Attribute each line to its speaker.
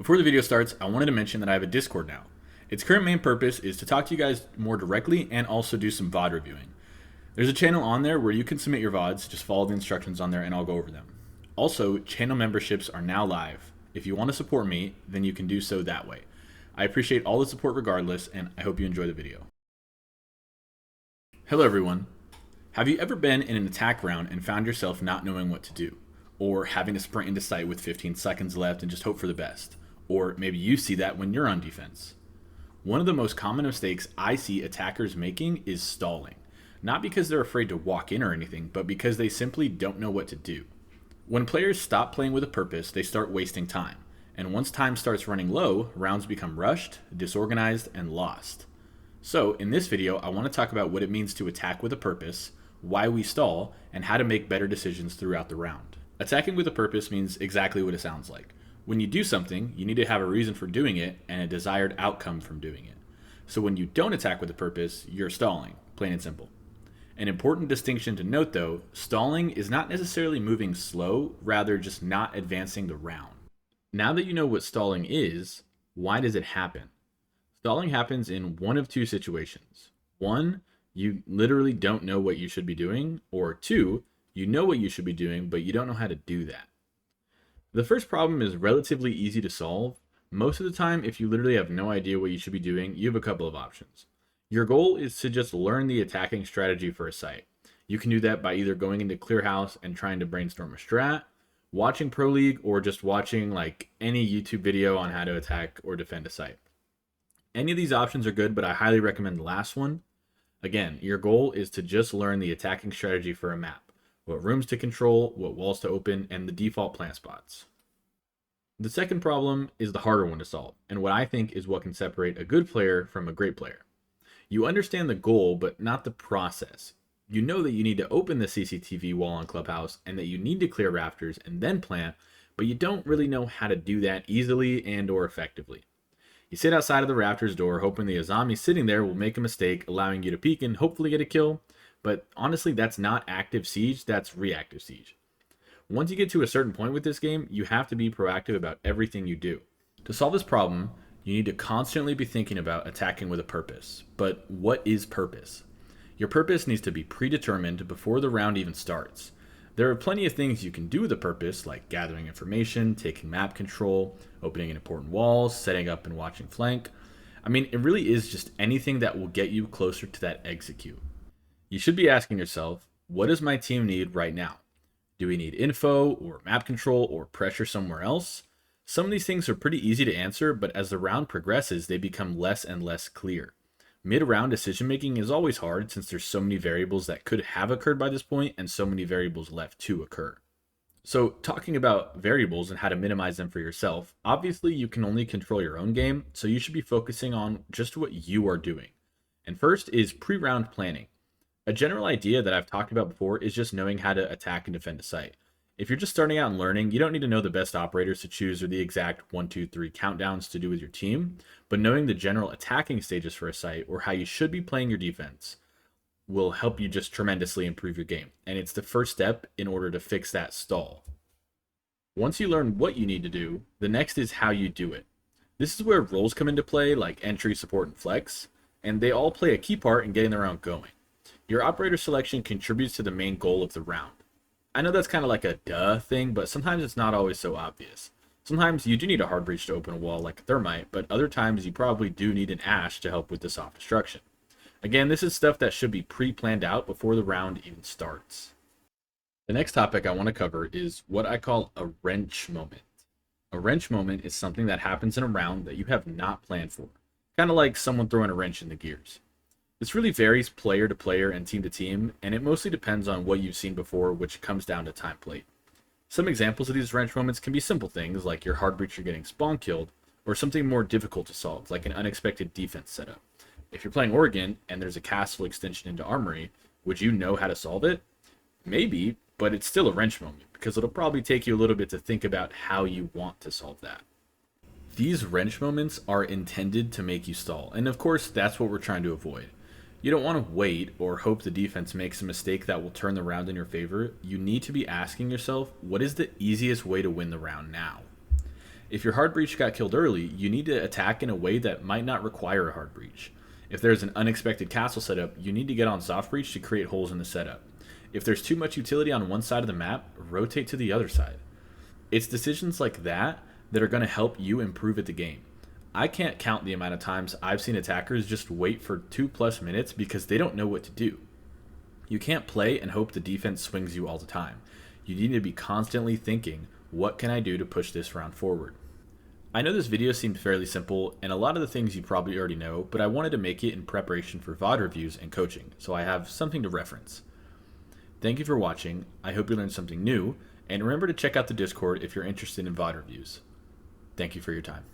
Speaker 1: Before the video starts, I wanted to mention that I have a Discord now. Its current main purpose is to talk to you guys more directly and also do some VOD reviewing. There's a channel on there where you can submit your VODs, just follow the instructions on there and I'll go over them. Also, channel memberships are now live. If you want to support me, then you can do so that way. I appreciate all the support regardless, and I hope you enjoy the video. Hello everyone. Have you ever been in an attack round and found yourself not knowing what to do? Or having to sprint into sight with 15 seconds left and just hope for the best? Or maybe you see that when you're on defense. One of the most common mistakes I see attackers making is stalling. Not because they're afraid to walk in or anything, but because they simply don't know what to do. When players stop playing with a purpose, they start wasting time. And once time starts running low, rounds become rushed, disorganized, and lost. So, in this video, I want to talk about what it means to attack with a purpose, why we stall, and how to make better decisions throughout the round. Attacking with a purpose means exactly what it sounds like. When you do something, you need to have a reason for doing it and a desired outcome from doing it. So when you don't attack with a purpose, you're stalling, plain and simple. An important distinction to note though, stalling is not necessarily moving slow, rather just not advancing the round. Now that you know what stalling is, why does it happen? Stalling happens in one of two situations. One, you literally don't know what you should be doing, or two, you know what you should be doing, but you don't know how to do that. The first problem is relatively easy to solve. Most of the time, if you literally have no idea what you should be doing, you have a couple of options. Your goal is to just learn the attacking strategy for a site. You can do that by either going into Clearhouse and trying to brainstorm a strat, watching Pro League, or just watching like any YouTube video on how to attack or defend a site. Any of these options are good, but I highly recommend the last one. Again, your goal is to just learn the attacking strategy for a map. What rooms to control, what walls to open, and the default plant spots. The second problem is the harder one to solve, and what I think is what can separate a good player from a great player. You understand the goal, but not the process. You know that you need to open the CCTV wall on Clubhouse, and that you need to clear rafters and then plant, but you don't really know how to do that easily and or effectively. You sit outside of the rafters door hoping the Azami sitting there will make a mistake, allowing you to peek and hopefully get a kill. But honestly, that's not active siege, that's reactive siege. Once you get to a certain point with this game, you have to be proactive about everything you do. To solve this problem, you need to constantly be thinking about attacking with a purpose. But what is purpose? Your purpose needs to be predetermined before the round even starts. There are plenty of things you can do with a purpose, like gathering information, taking map control, opening important walls, setting up and watching flank. I mean, it really is just anything that will get you closer to that execute. You should be asking yourself, what does my team need right now? Do we need info or map control or pressure somewhere else? Some of these things are pretty easy to answer, but as the round progresses, they become less and less clear. Mid-round decision making is always hard since there's so many variables that could have occurred by this point and so many variables left to occur. So talking about variables and how to minimize them for yourself, obviously you can only control your own game, so you should be focusing on just what you are doing. And first is pre-round planning. A general idea that I've talked about before is just knowing how to attack and defend a site. If you're just starting out and learning, you don't need to know the best operators to choose or the exact 1, 2, 3 countdowns to do with your team, but knowing the general attacking stages for a site or how you should be playing your defense will help you just tremendously improve your game. And it's the first step in order to fix that stall. Once you learn what you need to do, the next is how you do it. This is where roles come into play like entry, support, and flex, and they all play a key part in getting the round going. Your operator selection contributes to the main goal of the round. I know that's kind of like a duh thing, but sometimes it's not always so obvious. Sometimes you do need a hard breach to open a wall like a thermite, but other times you probably do need an ash to help with the soft destruction. Again, this is stuff that should be pre-planned out before the round even starts. The next topic I want to cover is what I call a wrench moment. A wrench moment is something that happens in a round that you have not planned for. Kind of like someone throwing a wrench in the gears. This really varies player to player and team to team, and it mostly depends on what you've seen before, which comes down to time played. Some examples of these wrench moments can be simple things like your hard breacher getting spawn killed, or something more difficult to solve, like an unexpected defense setup. If you're playing Oregon and there's a castle extension into Armory, would you know how to solve it? Maybe, but it's still a wrench moment, because it'll probably take you a little bit to think about how you want to solve that. These wrench moments are intended to make you stall, and of course that's what we're trying to avoid. You don't want to wait or hope the defense makes a mistake that will turn the round in your favor. You need to be asking yourself, what is the easiest way to win the round now? If your hard breach got killed early, you need to attack in a way that might not require a hard breach. If there's an unexpected castle setup, you need to get on soft breach to create holes in the setup. If there's too much utility on one side of the map, rotate to the other side. It's decisions like that that are going to help you improve at the game. I can't count the amount of times I've seen attackers just wait for 2+ minutes because they don't know what to do. You can't play and hope the defense swings you all the time. You need to be constantly thinking, what can I do to push this round forward? I know this video seemed fairly simple, and a lot of the things you probably already know, but I wanted to make it in preparation for VOD reviews and coaching, so I have something to reference. Thank you for watching, I hope you learned something new, and remember to check out the Discord if you're interested in VOD reviews. Thank you for your time.